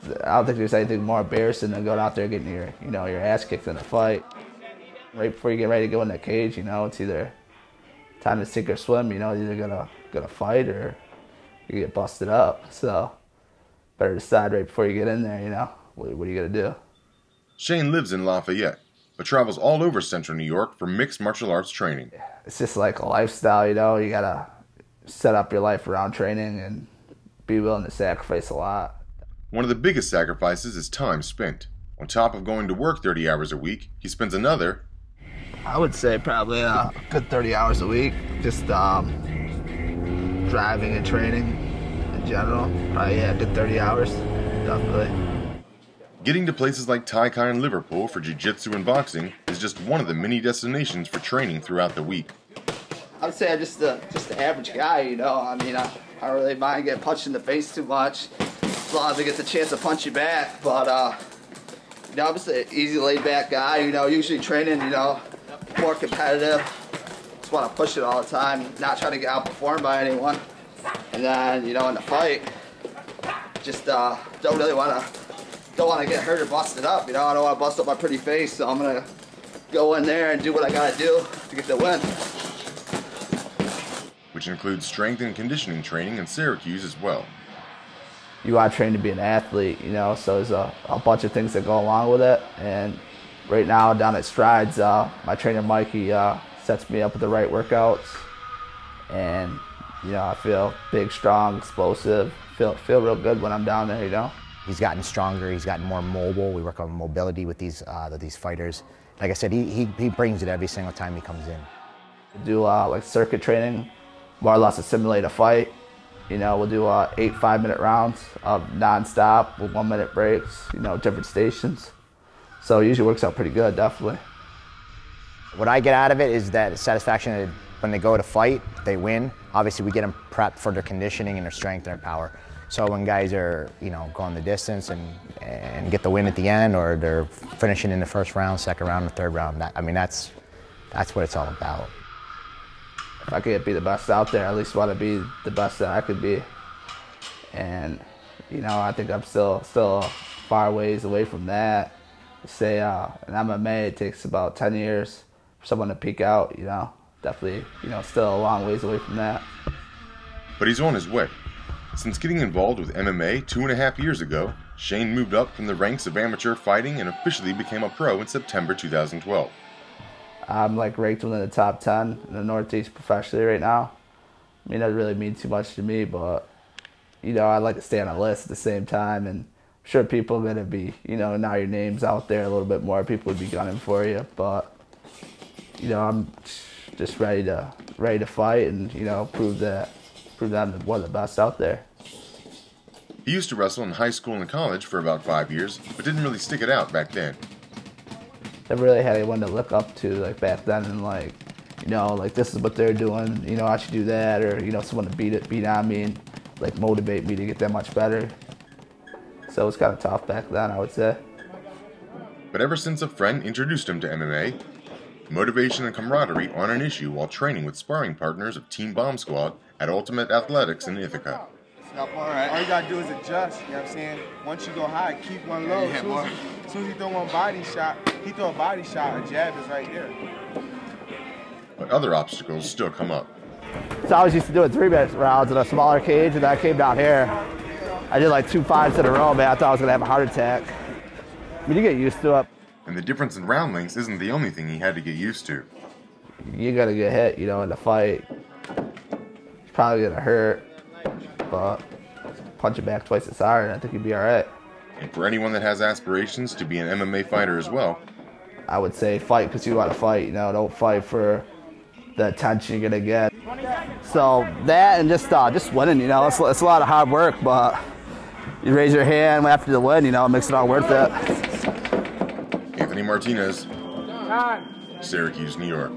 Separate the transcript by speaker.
Speaker 1: I don't think there's anything more embarrassing than going out there getting your ass kicked in a fight. Right before you get ready to go in that cage, it's either time to sink or swim. You're either gonna fight or you get busted up. So better decide right before you get in there. What are you gonna do?
Speaker 2: Shane lives in Lafayette, but travels all over Central New York for mixed martial arts training.
Speaker 1: It's just like a lifestyle. You gotta set up your life around training and be willing to sacrifice a lot.
Speaker 2: One of the biggest sacrifices is time spent. On top of going to work 30 hours a week, he spends another,
Speaker 1: I would say probably a good 30 hours a week, just driving and training in general. Probably, a good 30 hours, definitely.
Speaker 2: Getting to places like Tai-Kai and Liverpool for jiu-jitsu and boxing is just one of the many destinations for training throughout the week.
Speaker 1: I would say I'm just the average guy, I don't really mind getting punched in the face too much, as long as I get the chance to punch you back. But, I'm just an easy laid-back guy, usually training, more competitive. Just want to push it all the time, not trying to get outperformed by anyone. And then, in the fight, just don't want to get hurt or busted up. I don't want to bust up my pretty face, so I'm gonna go in there and do what I gotta do to get the win.
Speaker 2: Which includes strength and conditioning training in Syracuse as well.
Speaker 1: You want to train to be an athlete, so there's a bunch of things that go along with it. And right now down at Strides, my trainer Mike, he sets me up with the right workouts. And, I feel big, strong, explosive, feel real good when I'm down there,
Speaker 3: He's gotten stronger, he's gotten more mobile. We work on mobility with these fighters. Like I said, he brings it every single time he comes in.
Speaker 1: We do like circuit training, more or less to simulate a fight. We'll do 8 5-minute rounds of non-stop with 1-minute breaks, different stations. So it usually works out pretty good, definitely.
Speaker 3: What I get out of it is that satisfaction that when they go to fight, they win. Obviously, we get them prepped for their conditioning and their strength and their power. So when guys are, going the distance and get the win at the end, or they're finishing in the first round, second round, or third round, that's what it's all about.
Speaker 1: If I could be the best out there, I at least want to be the best that I could be. And, I think I'm still far ways away from that. Say in MMA, it takes about 10 years for someone to peak out, Definitely, still a long ways away from that.
Speaker 2: But he's on his way. Since getting involved with MMA 2.5 years ago, Shane moved up from the ranks of amateur fighting and officially became a pro in September 2012.
Speaker 1: I'm ranked within the top 10 in the Northeast professionally right now. It doesn't really mean too much to me, but, I'd like to stay on a list at the same time. And I'm sure people are going to be, now your name's out there a little bit more. People would be gunning for you. But, I'm just ready to fight and, prove that I'm one of the best out there.
Speaker 2: He used to wrestle in high school and college for about 5 years, but didn't really stick it out back then.
Speaker 1: Never really had anyone to look up to back then, and this is what they're doing. I should do that, or someone to beat on me and motivate me to get that much better. So it was kind of tough back then, I would say.
Speaker 2: But ever since a friend introduced him to MMA, motivation and camaraderie aren't an issue while training with sparring partners of Team Bomb Squad at Ultimate Athletics in Ithaca.
Speaker 4: All right. All you gotta do is adjust, you know what I'm saying? Once you go high, keep one low. As soon as you throw one body shot, he throw a body shot, a jab is right there.
Speaker 2: But other obstacles still come up.
Speaker 1: So I was used to doing 3-minute rounds in a smaller cage, and then I came down here. I did 2 5s in a row, man. I thought I was gonna have a heart attack. You get used to it.
Speaker 2: And the difference in round lengths isn't the only thing he had to get used to.
Speaker 1: You're gonna get hit, in the fight. It's probably gonna hurt, but punch it back twice as hard, and I think you'd be all right.
Speaker 2: And for anyone that has aspirations to be an MMA fighter as well,
Speaker 1: I would say fight because you want to fight. Don't fight for the attention you're gonna get. So that and just winning. It's a lot of hard work, but you raise your hand after the win. It makes it all worth it.
Speaker 2: Martinez, Syracuse, New York.